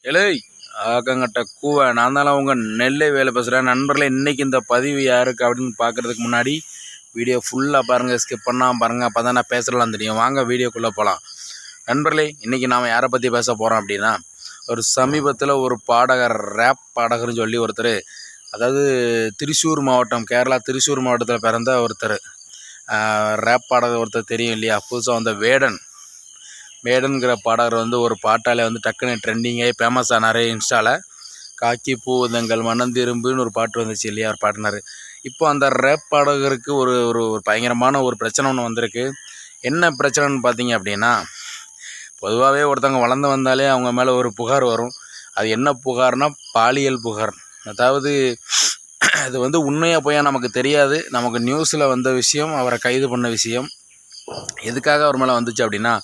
இலை ஆக்கங்கட்ட கூவை நான் தான் உங்கள் நெல்லை வேலை பேசுகிறேன் நண்பர்களே. இன்றைக்கி இந்த பதிவு யாருக்கு அப்படின்னு பார்க்குறதுக்கு முன்னாடி வீடியோ ஃபுல்லாக பாருங்கள், ஸ்கிப் பண்ணாமல் பாருங்கள். அப்போ தான் நான் பேசுகிறலாம் தெரியும். வாங்க வீடியோக்குள்ளே போகலாம். நண்பர்களே, இன்றைக்கி நாம் யாரை பற்றி பேச போகிறோம் அப்படின்னா, ஒரு சமீபத்தில் ஒரு பாடகர், ரேப் பாடகர்னு சொல்லி ஒருத்தர், அதாவது திருச்சூர் மாவட்டம், கேரளா திருச்சூர் மாவட்டத்தில் பிறந்த ஒருத்தர் ரேப் பாடகர் ஒருத்தர் தெரியும் இல்லையா? புதுசாக வந்த வேடன்கிற பாடகர் ஒரு பாட்டாலே டக்குன்னு ட்ரெண்டிங்காகி ஃபேமஸ் ஆனார் இன்ஸ்டாவில். காக்கி பூதங்கள் மனந்திரும்புன்னு ஒரு பாட்டு வந்துச்சு இல்லையா, ஒரு பாட்டினார். இப்போ அந்த ரேப் பாடகருக்கு ஒரு ஒரு ஒரு பயங்கரமான ஒரு பிரச்சனை ஒன்று வந்திருக்கு. என்ன பிரச்சனைன்னு பார்த்தீங்க அப்படின்னா, பொதுவாகவே ஒருத்தவங்க வளர்ந்து வந்தாலே அவங்க மேலே ஒரு புகார் வரும். அது என்ன புகார்னால் பாலியல் புகார். அதாவது அது உண்மையாக போய் நமக்கு தெரியாது. நமக்கு நியூஸில் வந்த விஷயம், அவரை கைது பண்ண விஷயம். எதுக்காக அவர் மேலே வந்துச்சு அப்படின்னா,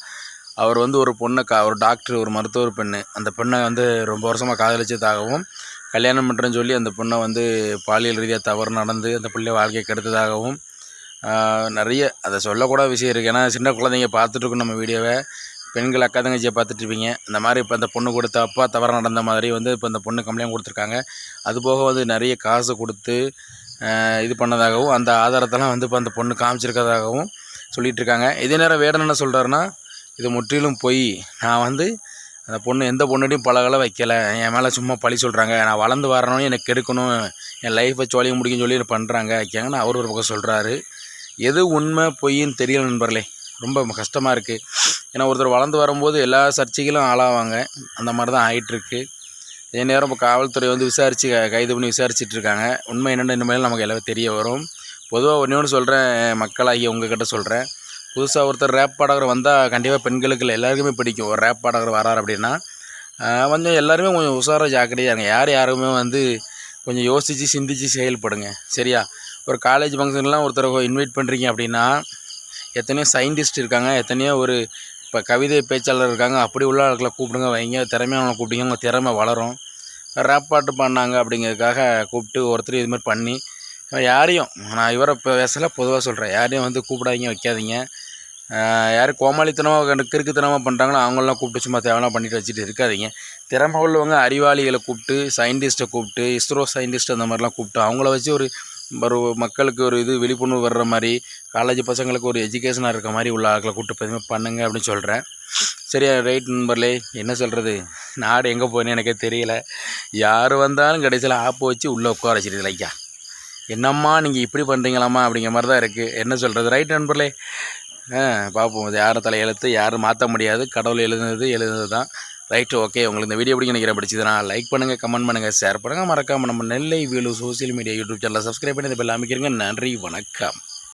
அவர் ஒரு பொண்ணை ஒரு டாக்டர், ஒரு மருத்துவர் பெண்ணு, அந்த பெண்ணை ரொம்ப வருஷமாக காதலிச்சதாகவும், கல்யாணம் பண்ணுறேன்னு சொல்லி அந்த பொண்ணை பாலியல் ரீதியாக தவறு நடந்து அந்த பிள்ளை வாழ்க்கையை கெடுத்ததாகவும் நிறைய அதை சொல்லக்கூடாத விஷயம் இருக்குது. ஏன்னா சின்ன குழந்தைங்க பார்த்துட்ருக்கோம் நம்ம வீடியோவை, பெண்கள் அக்கா தங்கச்சியை பார்த்துட்ருப்பீங்க. இந்த மாதிரி இப்போ அந்த பொண்ணு கொடுத்த அப்பா தவறு நடந்த மாதிரி இப்போ இந்த பொண்ணு கம்ப்ளைண்ட் கொடுத்துருக்காங்க. அதுபோக நிறைய காசு கொடுத்து இது பண்ணதாகவும், அந்த ஆதாரத்தெல்லாம் இப்போ அந்த பொண்ணு காமிச்சிருக்கிறதாகவும் சொல்லிகிட்ருக்காங்க. இதே நேரம் வேடன் என்ன சொல்கிறாருன்னா, இது முற்றிலும் பொய். நான் அந்த பொண்ணு எந்த பொண்ணுடையும் பழகலை, வைக்கலை. என் மேலே சும்மா பழி சொல்கிறாங்க. நான் வளர்ந்து வரணும்னு எனக்கு கெடுக்கணும், என் லைஃப்பை சோழிய முடிக்கும்னு சொல்லி பண்ணுறாங்க, வைக்காங்கன்னு அவர் ஒரு பக்கம் சொல்கிறாரு. எது உண்மை பொய்ன்னு தெரியல நண்பர்களே. ரொம்ப கஷ்டமாக இருக்குது. ஏன்னா ஒருத்தர் வளர்ந்து வரும்போது எல்லா சர்ச்சைகளும் ஆளாவாங்க. அந்த மாதிரி தான் ஆகிட்டுருக்கு. இதே நேரம் இப்போ காவல்துறை விசாரித்து கைது பண்ணி விசாரிச்சுட்டு இருக்காங்க. உண்மை என்னென்னு இனிமேல் நமக்கு எல்லாமே தெரிய வரும். பொதுவாக ஒன்று சொல்கிறேன், மக்களாகி உங்ககிட்ட சொல்கிறேன், புதுசாக ஒருத்தர் ரேப் பாடகர் வந்தால் கண்டிப்பாக பெண்களுக்கு இல்லை எல்லாருக்குமே பிடிக்கும். ஒரு ரேப் பாடகர் வரார் அப்படின்னா எல்லாருமே கொஞ்சம் உஷாராக ஜாக்கிரதையாக இருங்க. யாருக்குமே கொஞ்சம் யோசித்து சிந்தித்து செயல்படுங்க, சரியா? ஒரு காலேஜ் ஃபங்க்ஷன்லாம் ஒருத்தரை இன்வைட் பண்ணுறீங்க அப்படின்னா, எத்தனையோ சயின்டிஸ்ட் இருக்காங்க, எத்தனையோ இப்போ கவிதை பேச்சாளர் இருக்காங்க. அப்படி உள்ள ஆட்களை கூப்பிடுங்க, வைங்க. திறமையானவங்களை கூப்பிடுங்க, உங்கள் திறமை வளரும். ரேப் பாட்டு பண்ணாங்க அப்படிங்கிறதுக்காக கூப்பிட்டு ஒருத்தர் இதுமாதிரி பண்ணி யாரையும், நான் இவரை இப்போ பேசல, பொதுவாக சொல்கிறேன், யாரையும் கூப்பிடாதீங்க, வைக்காதீங்க. யார் கோமாளித்தனமாக கிறுக்குத்தனமாக பண்ணுறாங்களோ அவங்களெலாம் கூப்பிட்டு சும்மா தேவைலாம் பண்ணிட்டு வச்சுட்டு இருக்காதிங்க. திறமை உள்ளவங்க, அறிவாளிகளை கூப்பிட்டு, சயின்டிஸ்ட்டை கூப்பிட்டு, இஸ்ரோ சயின்டிஸ்ட் அந்த மாதிரிலாம் கூப்பிட்டு அவங்கள வச்சு ஒரு மக்களுக்கு ஒரு விழிப்புணர்வு வர்ற மாதிரி, காலேஜ் பசங்களுக்கு ஒரு எஜுகேஷனாக இருக்க மாதிரி உள்ள ஆட்களை கூப்பிட்டு பண்ணுங்க அப்படின்னு சொல்கிறேன். சரியா? ரைட் நண்பர்களே, என்ன சொல்கிறது, நாடு எங்கே போயின்னு எனக்கே தெரியல. யார் வந்தாலும் கடைசியில் ஆப்பை வச்சு உள்ளே உட்கார வச்சுருது. ஐயா என்னம்மா நீங்கள் இப்படி பண்ணுறீங்களாம்மா அப்படிங்கிற மாதிரி தான் இருக்குது. என்ன சொல்கிறது? ரைட் நண்பர்களே, பார்ப்போம். அது யாரும் தலையெழுத்து, யாரும் மாற்ற முடியாது. கடவுள் எழுதுனது தான். Right, okay. உங்களுக்கு இந்த வீடியோ எப்படி நினைக்கிறேன், பிடிச்சதுன்னா லைக் பண்ணுங்கள், கமெண்ட் பண்ணுங்கள், ஷேர் பண்ணுங்கள். மறக்காமல் நம்ம நெல்லை வேலு சோசியல் மீடியா யூடியூப் சேனலை சப்ஸ்கிரைப் பண்ணி இந்த பெல் அமைக்கிறீங்க. நன்றி, வணக்கம்.